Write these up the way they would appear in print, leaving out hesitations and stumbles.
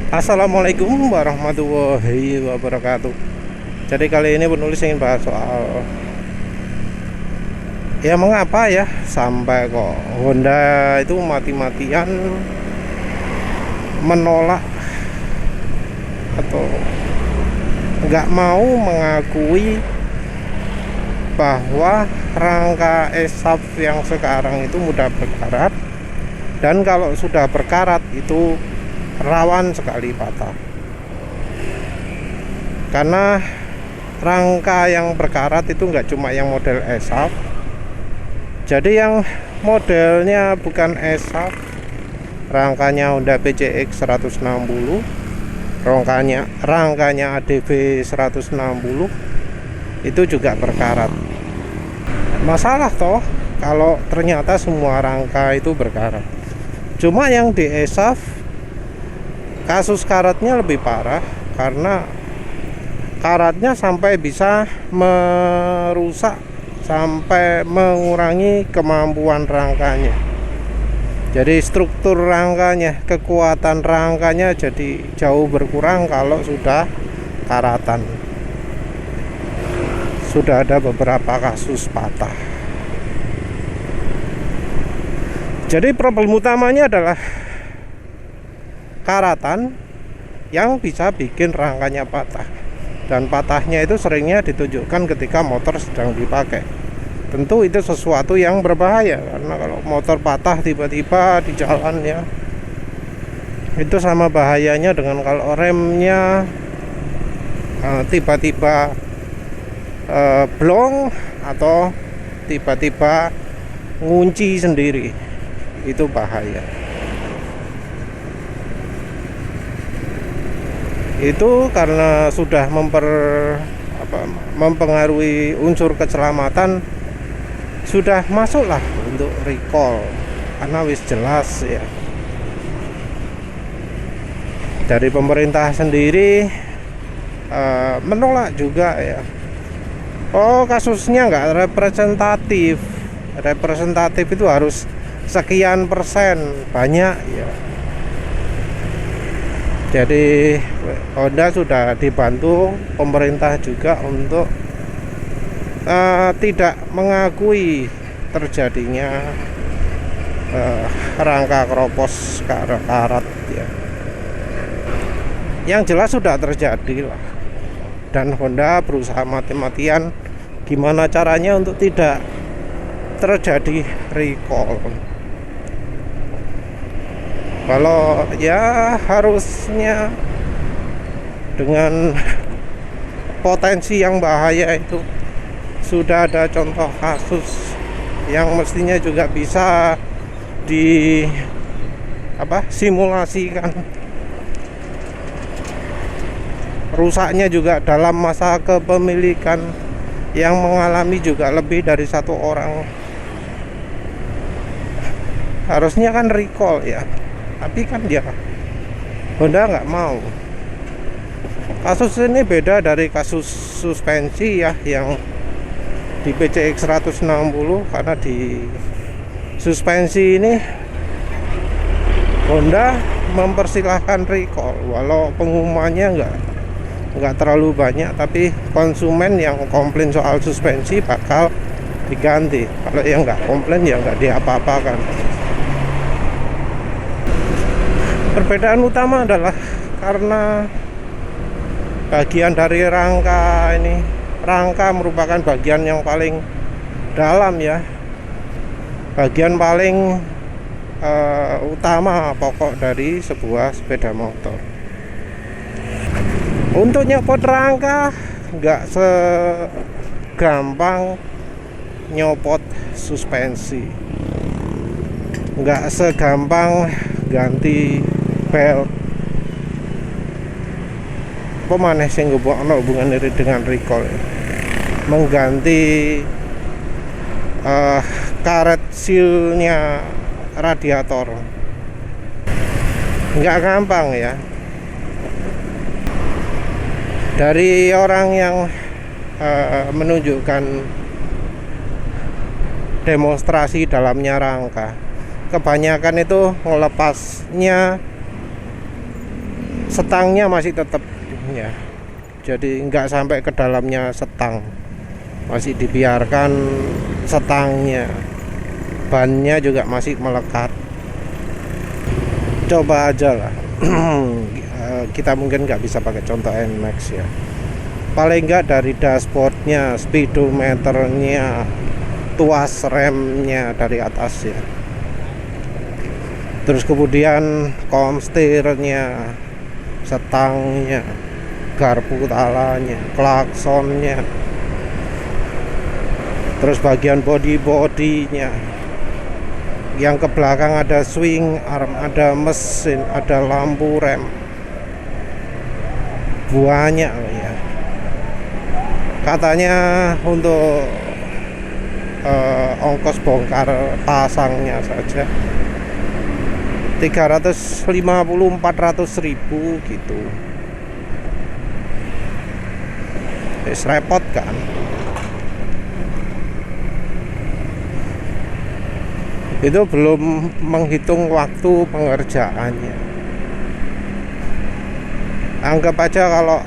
Assalamualaikum warahmatullahi wabarakatuh. Jadi kali ini penulis ingin bahas soal mengapa ya sampai kok Honda itu mati-matian menolak atau nggak mau mengakui bahwa rangka ESAF yang sekarang itu mudah berkarat, dan kalau sudah berkarat itu rawan sekali patah. Karena rangka yang berkarat itu nggak cuma yang model ESAF. Jadi yang modelnya bukan ESAF, rangkanya Honda PCX 160, rangkanya ADV 160 itu juga berkarat. Masalah toh kalau ternyata semua rangka itu berkarat. Cuma yang di ESAF kasus karatnya lebih parah, karena karatnya sampai bisa merusak, sampai mengurangi kemampuan rangkanya. Jadi struktur rangkanya, kekuatan rangkanya jadi jauh berkurang kalau sudah karatan. Sudah ada beberapa kasus patah. Jadi problem utamanya adalah karatan yang bisa bikin rangkanya patah. Dan patahnya itu seringnya ditunjukkan ketika motor sedang dipakai. Tentu itu sesuatu yang berbahaya, karena kalau motor patah tiba-tiba di jalan ya, itu sama bahayanya dengan kalau remnya tiba-tiba blong atau tiba-tiba ngunci sendiri. Itu bahaya. Itu karena sudah mempengaruhi unsur keselamatan, sudah masuklah untuk recall, karena wis jelas ya. Dari pemerintah sendiri menolak juga ya. Oh, kasusnya nggak representatif. Representatif itu harus sekian persen, banyak ya. Jadi Honda sudah dibantu pemerintah juga untuk tidak mengakui terjadinya rangka keropos karat ya. Yang jelas sudah terjadi lah, dan Honda berusaha mati-matian gimana caranya untuk tidak terjadi recall. Kalau ya harusnya dengan potensi yang bahaya itu sudah ada contoh kasus yang mestinya juga bisa simulasikan. Rusaknya juga dalam masa kepemilikan yang mengalami juga lebih dari satu orang. Harusnya kan recall ya, tapi kan dia Honda nggak mau. Kasus ini beda dari kasus suspensi ya, yang di PCX 160, karena di suspensi ini Honda mempersilahkan recall, walau pengumumannya nggak terlalu banyak, tapi konsumen yang komplain soal suspensi bakal diganti. Kalau yang nggak komplain ya nggak diapa-apakan. Perbedaan utama adalah karena bagian dari rangka ini, rangka merupakan bagian yang paling dalam ya, bagian paling utama pokok dari sebuah sepeda motor. Untuk nyopot rangka nggak segampang nyopot suspensi, nggak segampang ganti belt. Pemaneh sing ngubukno hubungan dengan recall, mengganti karet sealnya radiator nggak gampang ya. Dari orang yang menunjukkan demonstrasi dalamnya rangka, kebanyakan itu melepasnya Setangnya masih tetap ya, jadi nggak sampai ke dalamnya setang, masih dibiarkan setangnya, bannya juga masih melekat. Coba aja lah. Kita mungkin nggak bisa pakai contoh NMAX ya, paling nggak dari dashboardnya, speedometernya, tuas remnya dari atas ya, terus kemudian komstirnya, setangnya, garpu talanya, klaksonnya, terus bagian bodinya, yang ke belakang ada swing arm, ada mesin, ada lampu rem, banyak ya. Katanya untuk ongkos bongkar pasangnya saja 350-400 ribu gitu. Repot kan. Itu belum menghitung waktu pengerjaannya. Anggap aja kalau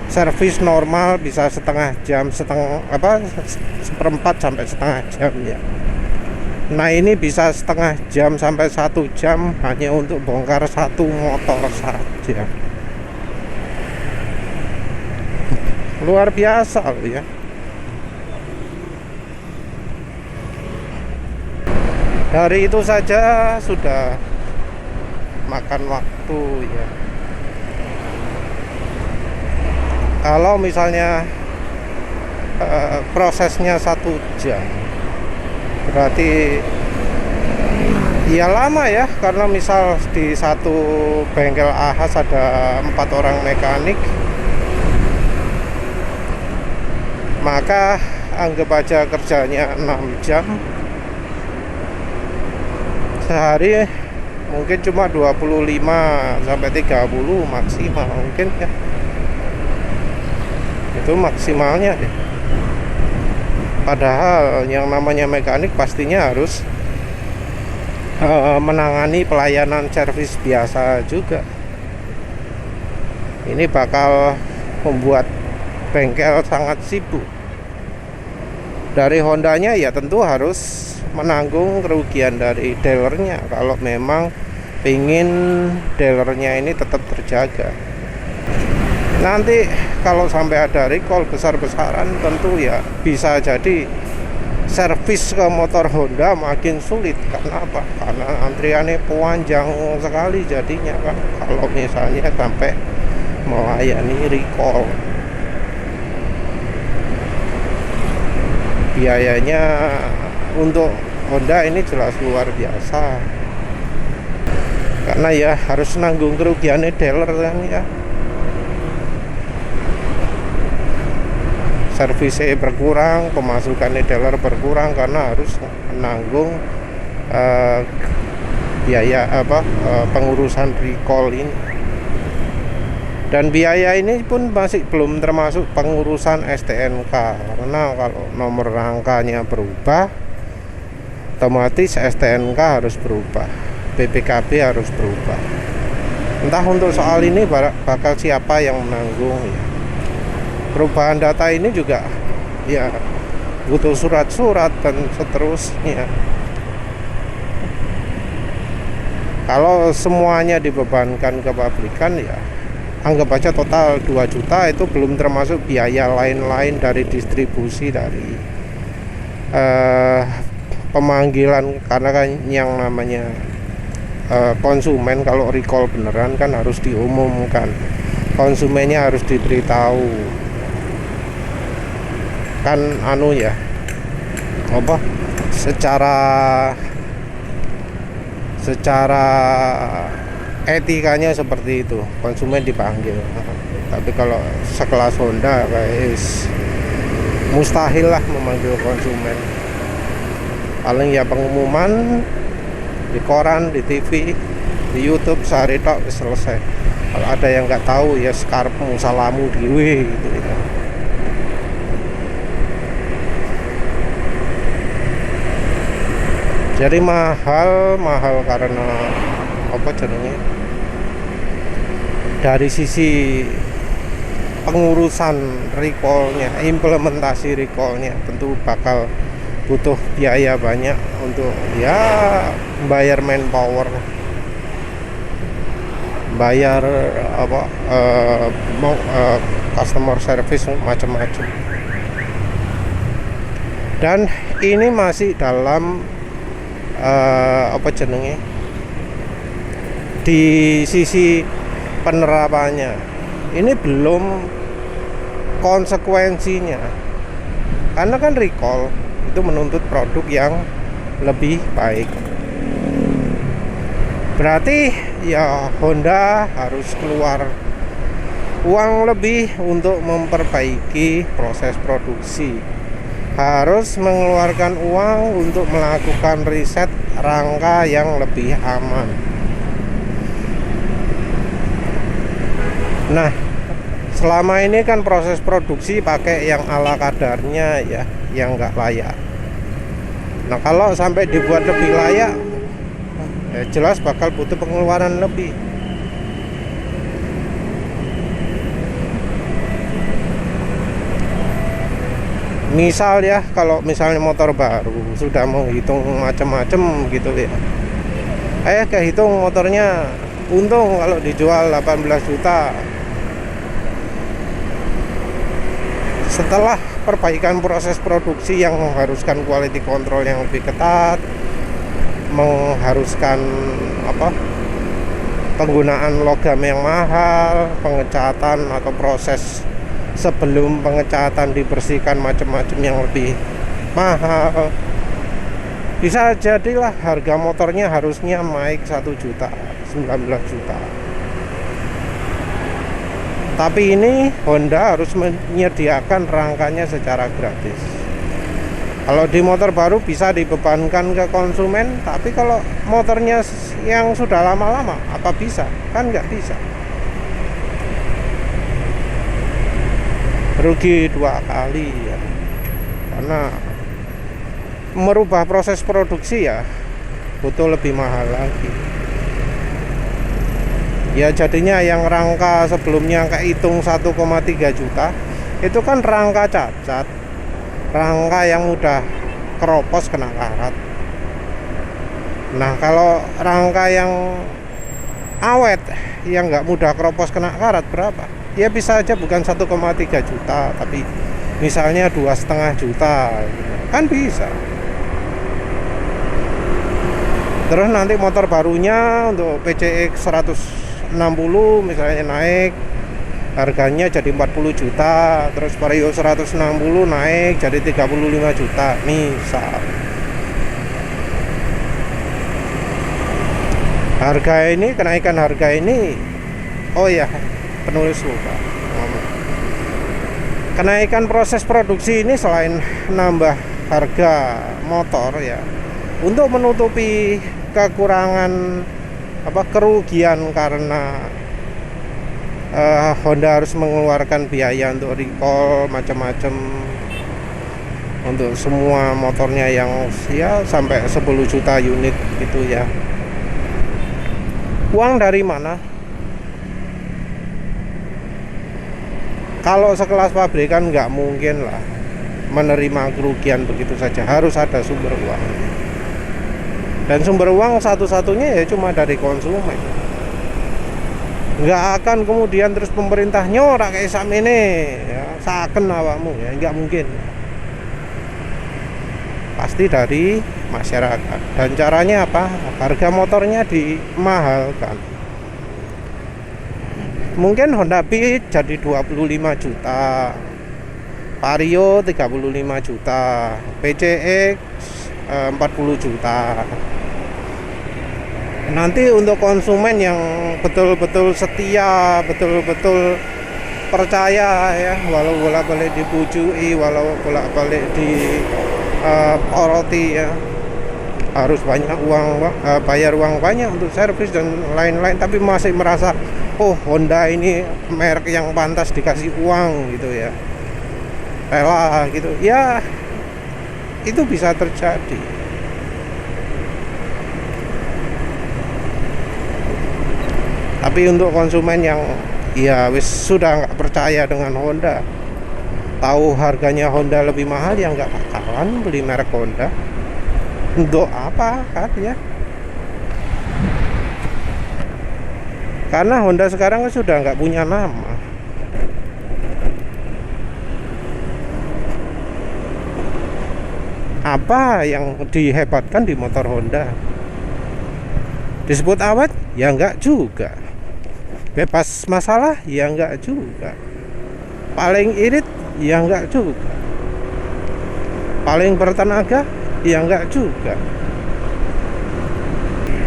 servis normal bisa setengah jam, seperempat sampai setengah jam ya. Nah ini bisa setengah jam sampai 1 jam hanya untuk bongkar satu motor saja. Luar biasa loh ya. Dari itu saja sudah makan waktu ya. Kalau misalnya prosesnya 1 jam, berarti ya lama ya, karena misal di satu bengkel ahas ada 4 orang mekanik, maka anggap aja kerjanya 6 jam, sehari mungkin cuma 25 sampai 30 maksimal mungkin ya. Itu maksimalnya deh. Padahal yang namanya mekanik pastinya harus menangani pelayanan servis biasa juga. Ini bakal membuat bengkel sangat sibuk. Dari Hondanya ya tentu harus menanggung kerugian dari dealernya kalau memang ingin dealernya ini tetap terjaga. Nanti kalau sampai ada recall besar-besaran, tentu ya bisa jadi servis ke motor Honda makin sulit. Karena apa? Karena antriannya panjang sekali jadinya kan, kalau misalnya sampai melayani recall. Biayanya untuk Honda ini jelas luar biasa, karena ya harus nanggung kerugiannya dealer kan ya. Servisnya berkurang, pemasukannya dealer berkurang karena harus menanggung biaya pengurusan recall ini. Dan biaya ini pun masih belum termasuk pengurusan STNK, karena kalau nomor rangkanya berubah, otomatis STNK harus berubah, BPKB harus berubah. Entah untuk soal ini bakal siapa yang menanggung ya. Perubahan data ini juga ya butuh surat-surat dan seterusnya. Kalau semuanya dibebankan ke pabrikan ya anggap aja total 2 juta, itu belum termasuk biaya lain-lain dari distribusi, dari pemanggilan, karena kan yang namanya konsumen kalau recall beneran kan harus diumumkan, konsumennya harus diberitahu kan, ya apa, secara etikanya seperti itu, konsumen dipanggil. Tapi kalau sekelas Honda guys, mustahil lah memanggil konsumen. Paling ya pengumuman di koran, di TV, di YouTube sehari tok selesai. Kalau ada yang nggak tahu ya sekarepmu salamu diwe gitu ya. Jadi mahal karena apa jadinya dari sisi pengurusan recallnya, implementasi recallnya tentu bakal butuh biaya banyak untuk ya bayar manpower, bayar apa customer service macam-macam. Dan ini masih dalam apa jenenge, di sisi penerapannya ini belum konsekuensinya, karena kan recall itu menuntut produk yang lebih baik. Berarti ya Honda harus keluar uang lebih untuk memperbaiki proses produksi, harus mengeluarkan uang untuk melakukan riset rangka yang lebih aman. Nah, selama ini kan proses produksi pakai yang ala kadarnya ya, yang nggak layak. Nah, kalau sampai dibuat lebih layak, ya jelas bakal butuh pengeluaran lebih. Misal ya, kalau misalnya motor baru sudah menghitung macam-macam gitu ya, kehitung motornya untung kalau dijual 18 juta. Setelah perbaikan proses produksi yang mengharuskan quality control yang lebih ketat, mengharuskan penggunaan logam yang mahal, pengecatan atau proses sebelum pengecatan dibersihkan macam-macam yang lebih mahal, bisa jadilah harga motornya harusnya naik 1 juta, 19 juta. Tapi ini Honda harus menyediakan rangkanya secara gratis. Kalau di motor baru bisa dibebankan ke konsumen, tapi kalau motornya yang sudah lama-lama, apa bisa? Kan nggak bisa. Rugi 2 kali ya, karena merubah proses produksi ya butuh lebih mahal lagi. Ya jadinya yang rangka sebelumnya kehitung 1,3 juta itu kan rangka cacat, rangka yang udah keropos kena karat. Nah, kalau rangka yang awet yang nggak mudah keropos kena karat berapa? Ya bisa aja bukan 1,3 juta, tapi misalnya 2,5 juta, kan bisa. Terus nanti motor barunya untuk PCX 160 misalnya naik, harganya jadi 40 juta. Terus Vario 160 naik jadi 35 juta misal. Harga ini, kenaikan harga ini, oh ya penulis lupa ngomong. Kenaikan proses produksi ini selain nambah harga motor ya, untuk menutupi kekurangan kerugian karena Honda harus mengeluarkan biaya untuk recall macam-macam untuk semua motornya yang ya sampai 10 juta unit gitu ya. Uang dari mana? Kalau sekelas pabrikan nggak mungkin lah menerima kerugian begitu saja, harus ada sumber uang. Dan sumber uang satu-satunya ya cuma dari konsumen. Nggak akan kemudian terus pemerintah nyorak kayak sam ini ya, saken awakmu ya, nggak mungkin. Pasti dari masyarakat. Dan caranya apa? Harga motornya dimahalkan. Mungkin Honda Beat jadi 25 juta, Vario 35 juta, PCX 40 juta. Nanti untuk konsumen yang betul-betul setia, betul-betul percaya ya, walau bolak-balik dibujui, walau bolak-balik di oroti ya, harus banyak uang, bayar uang banyak untuk servis dan lain-lain, tapi masih merasa oh Honda ini merek yang pantas dikasih uang gitu ya, rela gitu ya, itu bisa terjadi. Tapi untuk konsumen yang ya wis sudah nggak percaya dengan Honda, tahu harganya Honda lebih mahal, ya nggak bakalan beli merek Honda. Untuk apa kan ya? Karena Honda sekarang sudah nggak punya nama. Apa yang dihebatkan di motor Honda? Disebut awet? Ya nggak juga. Bebas masalah? Ya nggak juga. Paling irit? Ya nggak juga. Paling bertenaga? Ya nggak juga.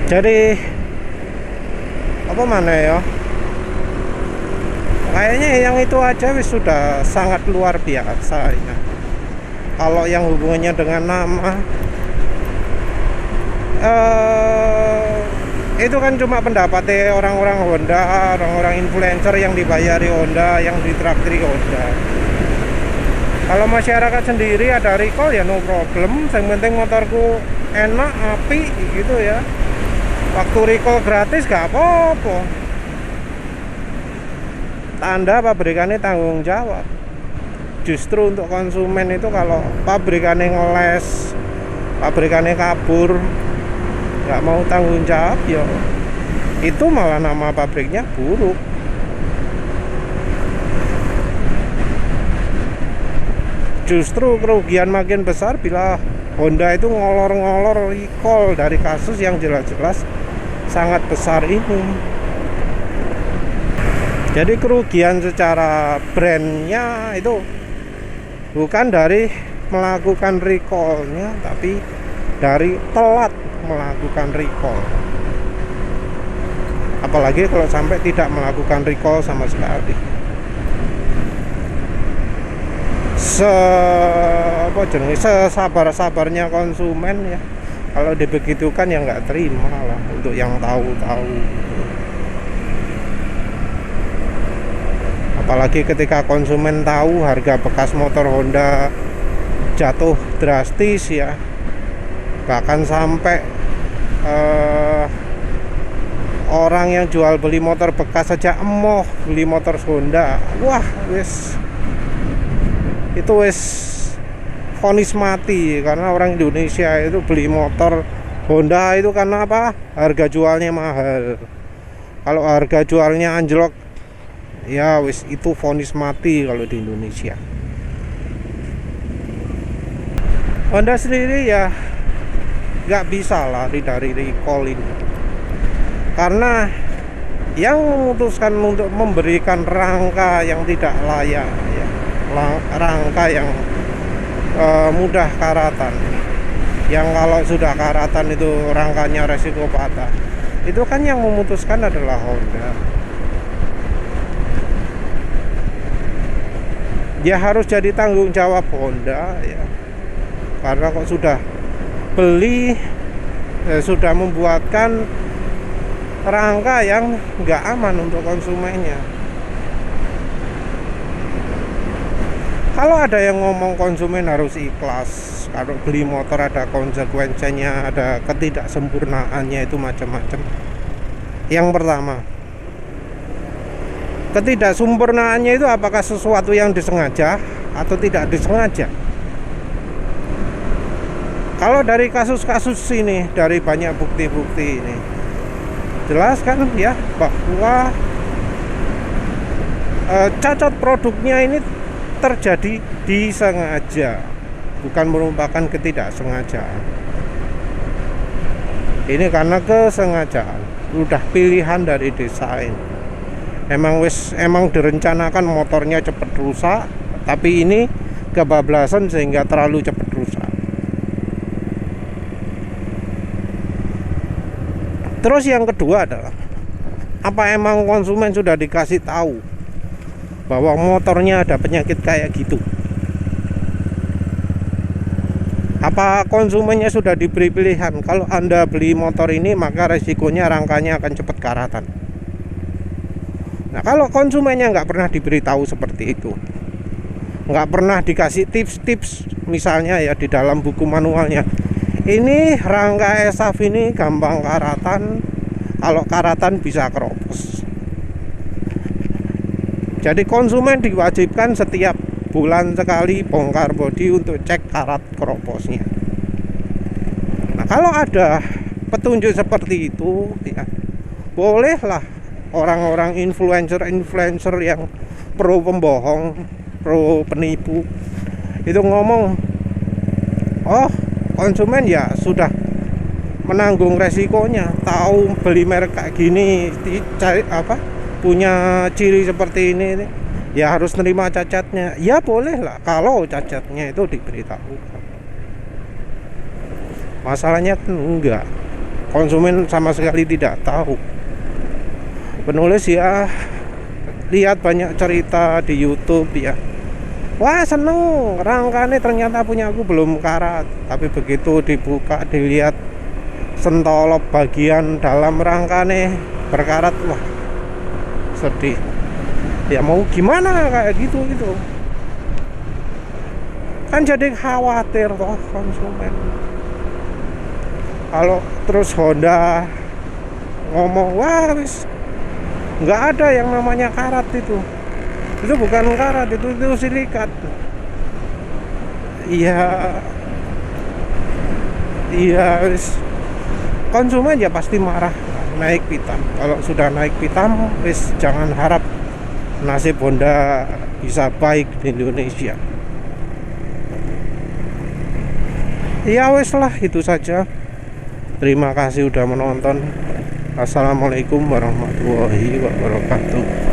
Jadi apa mana ya, kayaknya yang itu aja wis sudah sangat luar biasa ya. Kalau yang hubungannya dengan nama itu kan cuma pendapatnya orang-orang Honda, orang-orang influencer yang dibayari Honda, yang ditraktir Honda. Kalau masyarakat sendiri ada recall ya no problem, yang penting motorku enak, api gitu ya. Waktu recall gratis gak apa-apa, tanda pabrikannya tanggung jawab. Justru untuk konsumen itu kalau pabrikannya ngeles, pabrikannya kabur, nggak mau tanggung jawab, ya itu malah nama pabriknya buruk. Justru kerugian makin besar bila Honda itu ngolor-ngolor recall dari kasus yang jelas-jelas sangat besar ini. Jadi kerugian secara brandnya itu bukan dari melakukan recallnya, tapi dari telat melakukan recall. Apalagi kalau sampai tidak melakukan recall sama sekali. Sesabar-sabarnya konsumen ya, kalau dibegitukan ya nggak terima lah untuk yang tahu-tahu. Apalagi ketika konsumen tahu harga bekas motor Honda jatuh drastis ya, bahkan sampai orang yang jual beli motor bekas saja emoh beli motor Honda. Wah itu vonis mati, karena orang Indonesia itu beli motor Honda itu karena apa? Harga jualnya mahal. Kalau harga jualnya anjlok, ya itu vonis mati kalau di Indonesia. Honda sendiri ya nggak bisa lari dari recall ini, karena yang memutuskan untuk memberikan rangka yang tidak layak ya, rangka yang mudah karatan, yang kalau sudah karatan itu rangkanya resiko patah, itu kan yang memutuskan adalah Honda. Ya harus jadi tanggung jawab Honda ya, karena kok sudah beli sudah membuatkan rangka yang nggak aman untuk konsumennya. Kalau ada yang ngomong konsumen harus ikhlas, kalau beli motor ada konsekuensinya, ada ketidaksempurnaannya, itu macam-macam. Yang pertama, ketidaksempurnaannya itu apakah sesuatu yang disengaja atau tidak disengaja? Kalau dari kasus-kasus ini, dari banyak bukti-bukti ini, jelas kan ya bahwa cacat produknya ini terjadi disengaja, bukan merupakan ketidaksengajaan. Ini karena kesengajaan, udah pilihan dari desain. Emang direncanakan motornya cepat rusak, tapi ini kebablasan sehingga terlalu cepat rusak. Terus yang kedua adalah, apa emang konsumen sudah dikasih tahu bahwa motornya ada penyakit kayak gitu? Apa konsumennya sudah diberi pilihan, kalau Anda beli motor ini maka resikonya rangkanya akan cepat karatan? Nah, kalau konsumennya nggak pernah diberitahu seperti itu, nggak pernah dikasih tips-tips, misalnya ya di dalam buku manualnya, ini rangka ESAF ini gampang karatan, kalau karatan bisa keropos, Jadi konsumen diwajibkan setiap bulan sekali bongkar bodi untuk cek karat keroposnya. Nah, kalau ada petunjuk seperti itu ya, bolehlah orang-orang influencer yang pro pembohong, pro penipu itu ngomong, oh konsumen ya sudah menanggung resikonya, tahu beli merek kayak gini, cari punya ciri seperti ini, ya harus nerima cacatnya. Ya boleh lah kalau cacatnya itu diberitahu. Masalahnya kan enggak, konsumen sama sekali tidak tahu. Penulis ya lihat banyak cerita di YouTube ya, wah seneng rangkanya ternyata punya aku belum karat, tapi begitu dibuka dilihat sentolop bagian dalam rangkanya berkarat, wah sedih. Ya mau gimana kayak gitu kan, jadi khawatir toh konsumen. Kalau terus Honda ngomong, wah wis nggak ada yang namanya karat, itu bukan karat, itu silikat. Iya wis, konsumen ya pasti marah, naik pitam. Kalau sudah naik pitam, wis jangan harap nasib Honda bisa baik di Indonesia. Ya wis lah, itu saja. Terima kasih udah menonton. Assalamualaikum warahmatullahi wabarakatuh.